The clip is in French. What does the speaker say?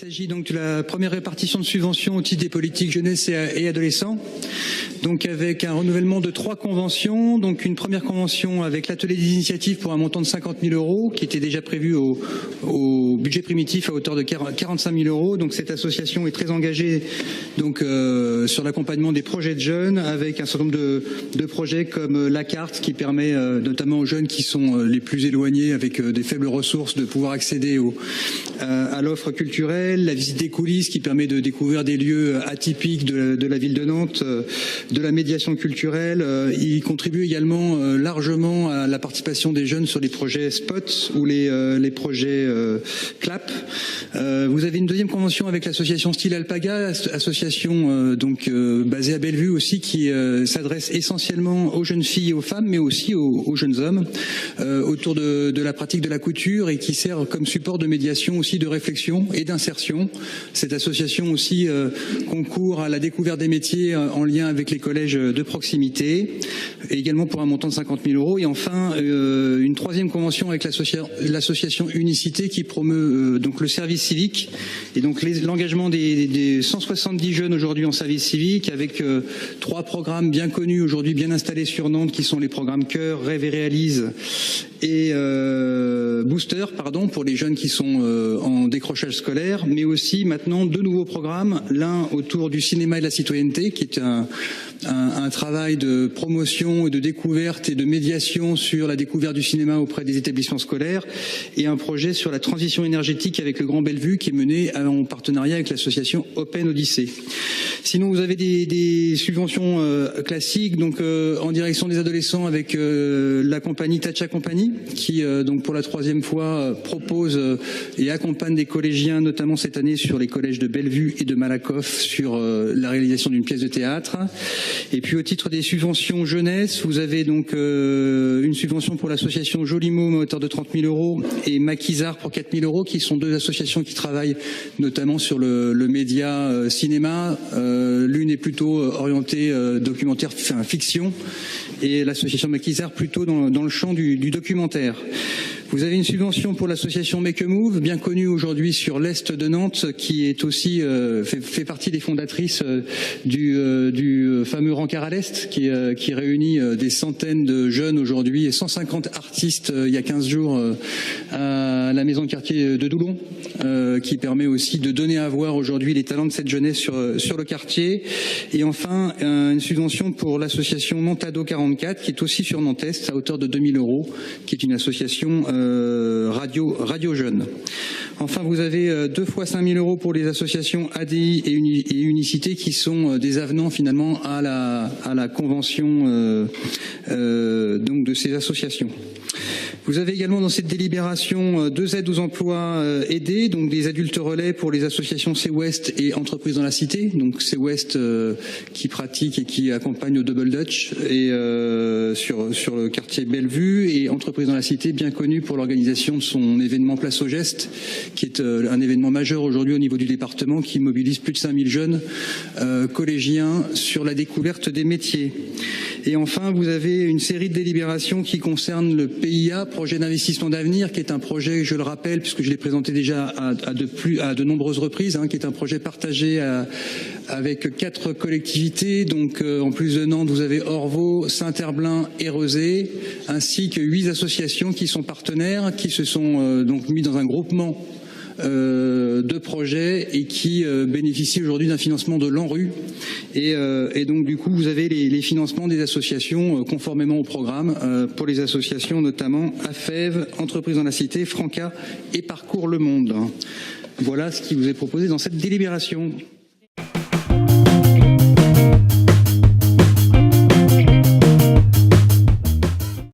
s'agit donc de la première répartition de subventions au titre des politiques jeunesse et adolescents. Donc avec un renouvellement de 3 conventions. Donc une première convention avec l'atelier des initiatives pour un montant de 50 000 € qui était déjà prévu au budget primitif à hauteur de 45 000 €. Donc cette association est très engagée donc sur l'accompagnement des projets de jeunes avec un certain nombre de projets comme la carte qui permet notamment aux jeunes qui sont les plus éloignés avec des faibles ressources de pouvoir accéder à l'offre culturelle, la visite des coulisses qui permet de découvrir des lieux atypiques de la ville de Nantes, de la médiation culturelle. Il contribue également largement à la participation des jeunes sur les projets SPOT ou les projets CLAP. Vous avez une deuxième convention avec l'association Style Alpaga, association donc basée à Bellevue aussi, qui s'adresse essentiellement aux jeunes filles et aux femmes, mais aussi aux jeunes hommes, autour de la pratique de la couture et qui sert comme support de médiation aussi, de réflexion et d'insertion. Cette association aussi concourt à la découverte des métiers en lien avec les collèges de proximité, et également pour un montant de 50 000 €. Et enfin, une troisième convention avec l'association Unicité qui promeut donc le service civique et donc l'engagement des 170 jeunes aujourd'hui en service civique avec 3 programmes bien connus aujourd'hui, bien installés sur Nantes, qui sont les programmes Cœur, Rêve et Réalise et Booster, pardon, pour les jeunes qui sont en décrochage scolaire, mais aussi maintenant 2 nouveaux programmes, l'un autour du cinéma et de la citoyenneté, qui est un travail de promotion et de découverte et de médiation sur la découverte du cinéma auprès des établissements scolaires, et un projet sur la transition énergétique avec le Grand Bellevue qui est mené en partenariat avec l'association Open Odyssée. Sinon, vous avez des subventions classiques, donc en direction des adolescents avec la compagnie Tacha Compagnie, qui donc pour la 3e fois propose et accompagne des collégiens, notamment cette année sur les collèges de Bellevue et de Malakoff, sur la réalisation d'une pièce de théâtre. Et puis au titre des subventions jeunesse, vous avez donc une subvention pour l'association Jolimôme à hauteur de 30 000 € et Maquisard pour 4 000 €, qui sont 2 associations qui travaillent notamment sur le média cinéma. L'une est plutôt orientée documentaire, enfin fiction, et l'association Maquisard plutôt dans le champ du documentaire. Vous avez une subvention pour l'association Make a Move, bien connue aujourd'hui sur l'est de Nantes, qui est aussi fait partie des fondatrices du fameux Rencard à l'Est, qui réunit des centaines de jeunes aujourd'hui et 150 artistes il y a 15 jours à la maison de quartier de Doulon, qui permet aussi de donner à voir aujourd'hui les talents de cette jeunesse sur le quartier. Et enfin, une subvention pour l'association Nantado 44, qui est aussi sur Nantes-Est à hauteur de 2 000 €, qui est une association radio jeune. Enfin, vous avez 2 fois 5 000 € pour les associations ADI et Unicité, qui sont des avenants finalement à la convention donc de ces associations. Vous avez également dans cette délibération 2 aides aux emplois aidés, donc des adultes relais pour les associations C-West et Entreprises dans la Cité. Donc C-West qui pratique et qui accompagne au Double Dutch et sur le quartier Bellevue, et Entreprises dans la Cité, bien connu pour l'organisation de son événement Place au Geste, qui est un événement majeur aujourd'hui au niveau du département, qui mobilise plus de 5 000 jeunes collégiens sur la découverte des métiers. Et enfin, vous avez une série de délibérations qui concernent le PIA, projet d'investissement d'avenir, qui est un projet, je le rappelle, puisque je l'ai présenté déjà à de nombreuses reprises, qui est un projet partagé avec 4 collectivités. Donc, en plus de Nantes, vous avez Orvault, Saint-Herblain et Rezé, ainsi que 8 associations qui sont partenaires, qui se sont donc mis dans un groupement de projets et qui bénéficient aujourd'hui d'un financement de l'ANRU. Et donc du coup, vous avez les financements des associations conformément au programme pour les associations notamment AFEV, Entreprises dans la Cité, Franca et Parcours le Monde. Voilà ce qui vous est proposé dans cette délibération.